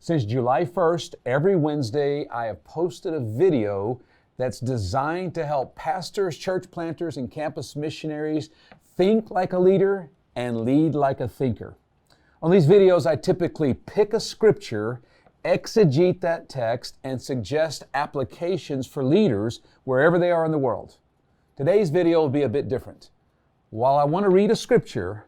Since July 1st, every Wednesday, I have posted a video that's designed to help pastors, church planters, and campus missionaries think like a leader and lead like a thinker. On these videos, I typically pick a scripture, exegete that text, and suggest applications for leaders wherever they are in the world. Today's video will be a bit different. While I want to read a scripture,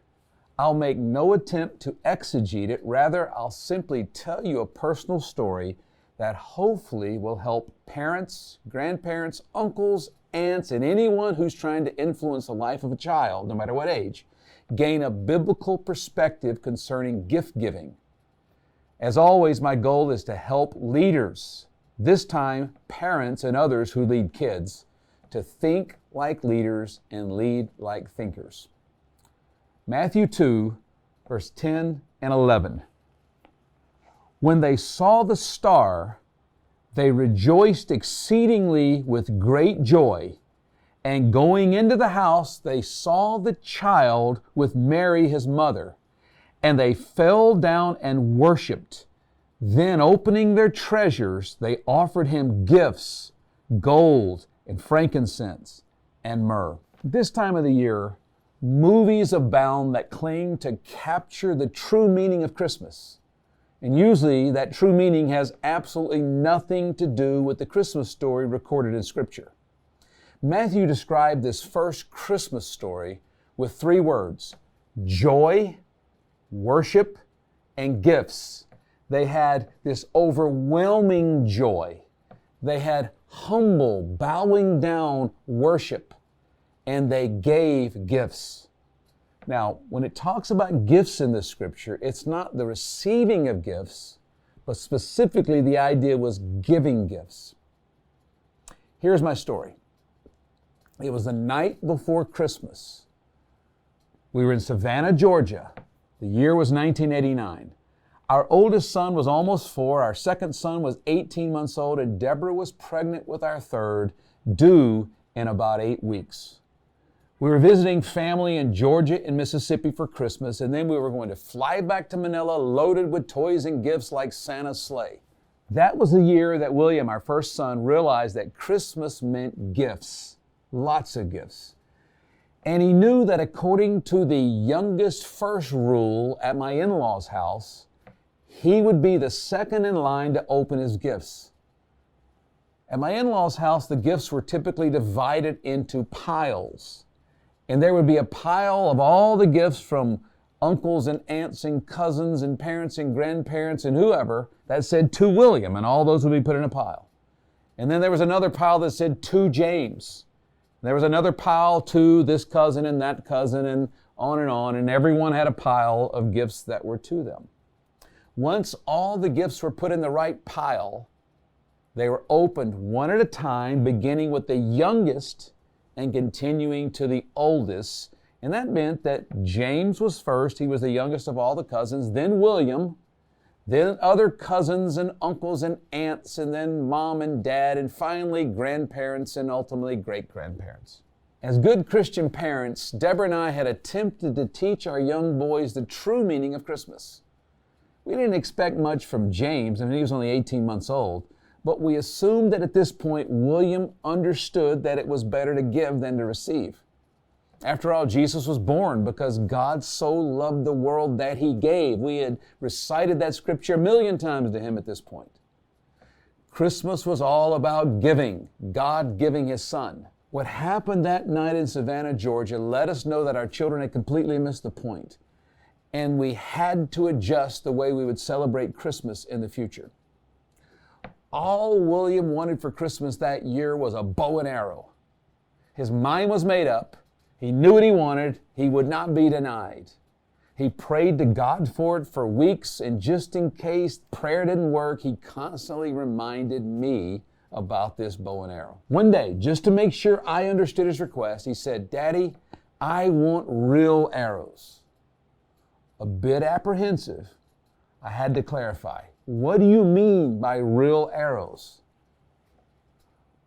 I'll make no attempt to exegete it. Rather, I'll simply tell you a personal story that hopefully will help parents, grandparents, uncles, aunts, and anyone who's trying to influence the life of a child, no matter what age, gain a biblical perspective concerning gift giving. As always, my goal is to help leaders, this time parents and others who lead kids, to think like leaders and lead like thinkers. Matthew 2, verse 10 and 11. When they saw the star, they rejoiced exceedingly with great joy. And going into the house, they saw the child with Mary, his mother. And they fell down and worshiped. Then opening their treasures, they offered him gifts, gold and frankincense and myrrh. This time of the year, movies abound that claim to capture the true meaning of Christmas. And usually that true meaning has absolutely nothing to do with the Christmas story recorded in Scripture. Matthew described this first Christmas story with three words: joy, worship, and gifts. They had this overwhelming joy. They had humble, bowing down worship. And they gave gifts. Now, when it talks about gifts in the scripture, it's not the receiving of gifts, but specifically the idea was giving gifts. Here's my story. It was the night before Christmas. We were in Savannah, Georgia. The year was 1989. Our oldest son was almost 4, our second son was 18 months old, and Deborah was pregnant with our third, due in about 8 weeks. We were visiting family in Georgia and Mississippi for Christmas, and then we were going to fly back to Manila loaded with toys and gifts like Santa's sleigh. That was the year that William, our first son, realized that Christmas meant gifts, lots of gifts. And he knew that according to the youngest first rule at my in-laws' house, he would be the second in line to open his gifts. At my in-laws' house, the gifts were typically divided into piles. And there would be a pile of all the gifts from uncles and aunts and cousins and parents and grandparents and whoever that said to William, and all those would be put in a pile. And then there was another pile that said to James. There was another pile to this cousin and that cousin and on, and everyone had a pile of gifts that were to them. Once all the gifts were put in the right pile, they were opened one at a time, beginning with the youngest and continuing to the oldest. And that meant that James was first. He was the youngest of all the cousins, then William, then other cousins and uncles and aunts, and then mom and dad, and finally grandparents and ultimately great-grandparents. As good Christian parents, Deborah and I had attempted to teach our young boys the true meaning of Christmas. We didn't expect much from James, he was only 18 months old. But we assumed that at this point, William understood that it was better to give than to receive. After all, Jesus was born because God so loved the world that he gave. We had recited that scripture 1,000,000 times to him at this point. Christmas was all about giving, God giving his son. What happened that night in Savannah, Georgia, let us know that our children had completely missed the point. And we had to adjust the way we would celebrate Christmas in the future. All William wanted for Christmas that year was a bow and arrow. His mind was made up. He knew what he wanted. He would not be denied. He prayed to God for it for weeks, and just in case prayer didn't work, he constantly reminded me about this bow and arrow. One day, just to make sure I understood his request, he said, "Daddy, I want real arrows." A bit apprehensive, I had to clarify. What do you mean by real arrows?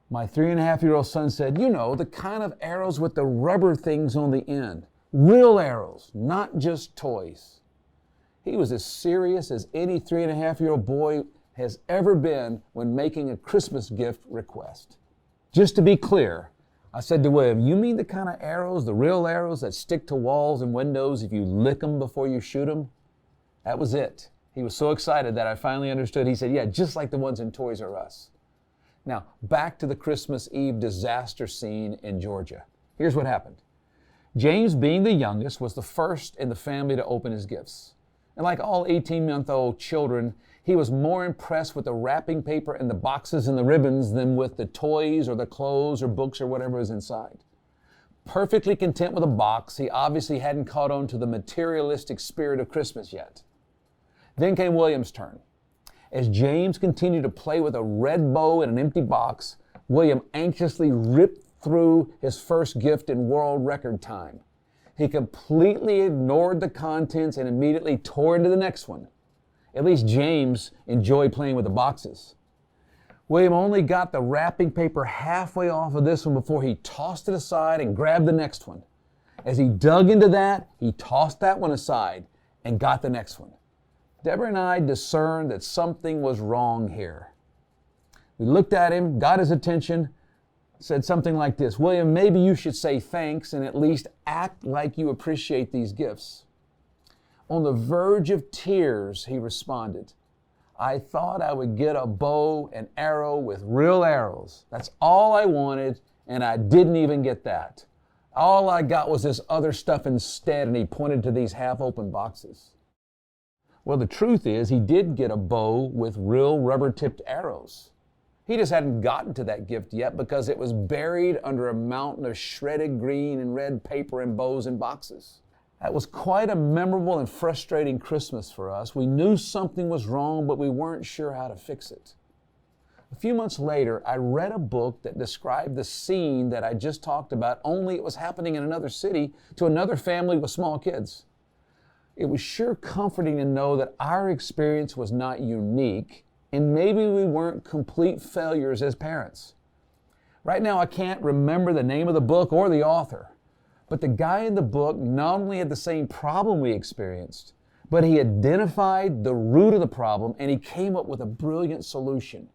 My 3.5-year-old son said, you know, the kind of arrows with the rubber things on the end. Real arrows, not just toys. He was as serious as any 3.5-year-old boy has ever been when making a Christmas gift request. Just to be clear, I said to William, "You mean the kind of arrows, the real arrows that stick to walls and windows if you lick them before you shoot them?" That was it. He was so excited that I finally understood. He said, "Yeah, just like the ones in Toys R Us." Now, back to the Christmas Eve disaster scene in Georgia. Here's what happened. James, being the youngest, was the first in the family to open his gifts. And like all 18-month-old children, he was more impressed with the wrapping paper and the boxes and the ribbons than with the toys or the clothes or books or whatever was inside. Perfectly content with a box, he obviously hadn't caught on to the materialistic spirit of Christmas yet. Then came William's turn. As James continued to play with a red bow in an empty box, William anxiously ripped through his first gift in world record time. He completely ignored the contents and immediately tore into the next one. At least James enjoyed playing with the boxes. William only got the wrapping paper halfway off of this one before he tossed it aside and grabbed the next one. As he dug into that, he tossed that one aside and got the next one. Deborah and I discerned that something was wrong here. We looked at him, got his attention, said something like this: "William, maybe you should say thanks and at least act like you appreciate these gifts." On the verge of tears, he responded, "I thought I would get a bow and arrow with real arrows. That's all I wanted, and I didn't even get that. All I got was this other stuff instead," and he pointed to these half-open boxes. Well, the truth is, he did get a bow with real rubber-tipped arrows. He just hadn't gotten to that gift yet because it was buried under a mountain of shredded green and red paper and bows and boxes. That was quite a memorable and frustrating Christmas for us. We knew something was wrong, but we weren't sure how to fix it. A few months later, I read a book that described the scene that I just talked about, only it was happening in another city to another family with small kids. It was sure comforting to know that our experience was not unique, and maybe we weren't complete failures as parents. Right now, I can't remember the name of the book or the author, but the guy in the book not only had the same problem we experienced, but he identified the root of the problem and he came up with a brilliant solution.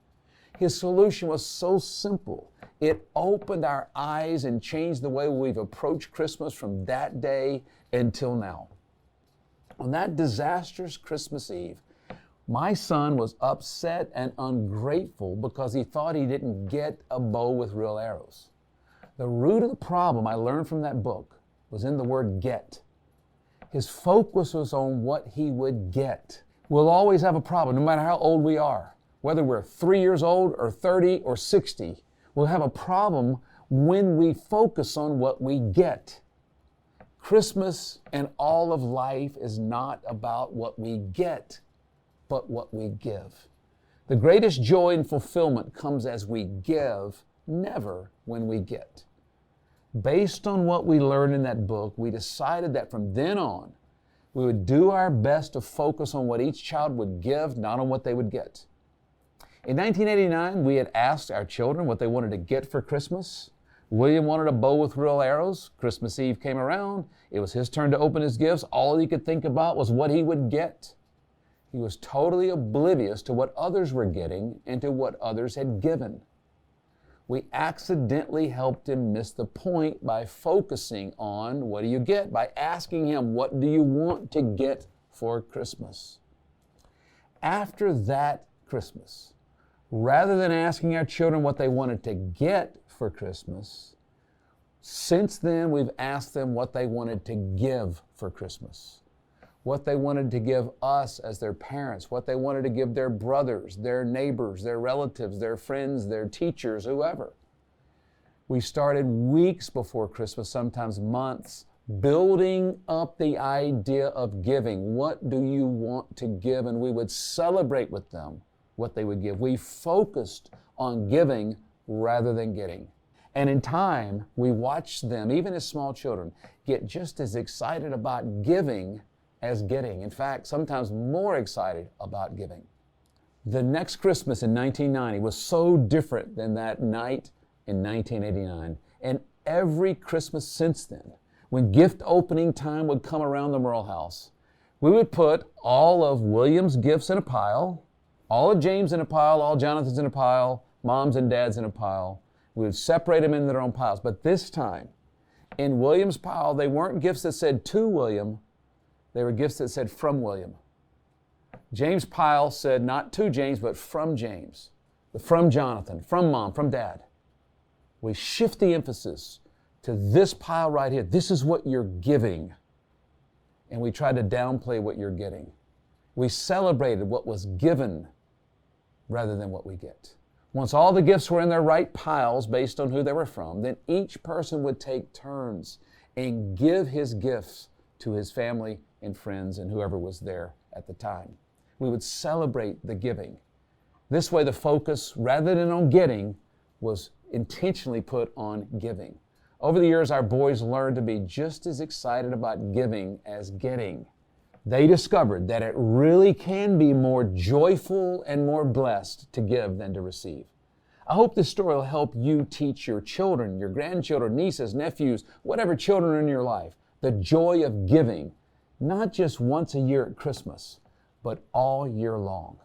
His solution was so simple. It opened our eyes and changed the way we've approached Christmas from that day until now. On that disastrous Christmas Eve, my son was upset and ungrateful because he thought he didn't get a bow with real arrows. The root of the problem, I learned from that book, was in the word get. His focus was on what he would get. We'll always have a problem, no matter how old we are. Whether we're 3 years old or 30 or 60, we'll have a problem when we focus on what we get. Christmas and all of life is not about what we get, but what we give. The greatest joy and fulfillment comes as we give, never when we get. Based on what we learned in that book, we decided that from then on, we would do our best to focus on what each child would give, not on what they would get. In 1989, we had asked our children what they wanted to get for Christmas. William wanted a bow with real arrows. Christmas Eve came around. It was his turn to open his gifts. All he could think about was what he would get. He was totally oblivious to what others were getting and to what others had given. We accidentally helped him miss the point by focusing on what do you get, by asking him, what do you want to get for Christmas? After that Christmas, rather than asking our children what they wanted to get for Christmas, since then we've asked them what they wanted to give for Christmas, what they wanted to give us as their parents, what they wanted to give their brothers, their neighbors, their relatives, their friends, their teachers, whoever. We started weeks before Christmas, sometimes months, building up the idea of giving. What do you want to give? And we would celebrate with them what they would give. We focused on giving rather than getting. And in time, we watched them, even as small children, get just as excited about giving as getting. In fact, sometimes more excited about giving. The next Christmas in 1990 was so different than that night in 1989. And every Christmas since then, when gift opening time would come around the Murrell house, We would put all of William's gifts in a pile, all of James in a pile, all Jonathan's in a pile, Mom's and Dad's in a pile. We would separate them into their own piles. But this time, in William's pile, they weren't gifts that said to William, they were gifts that said from William. James' pile said not to James, but from James, from Jonathan, from Mom, from Dad. We shift the emphasis to this pile right here. This is what you're giving. And we try to downplay what you're getting. We celebrated what was given rather than what we get. Once all the gifts were in their right piles based on who they were from, then each person would take turns and give his gifts to his family and friends and whoever was there at the time. We would celebrate the giving. This way the focus, rather than on getting, was intentionally put on giving. Over the years, our boys learned to be just as excited about giving as getting. They discovered that it really can be more joyful and more blessed to give than to receive. I hope this story will help you teach your children, your grandchildren, nieces, nephews, whatever children are in your life, the joy of giving, not just once a year at Christmas, but all year long.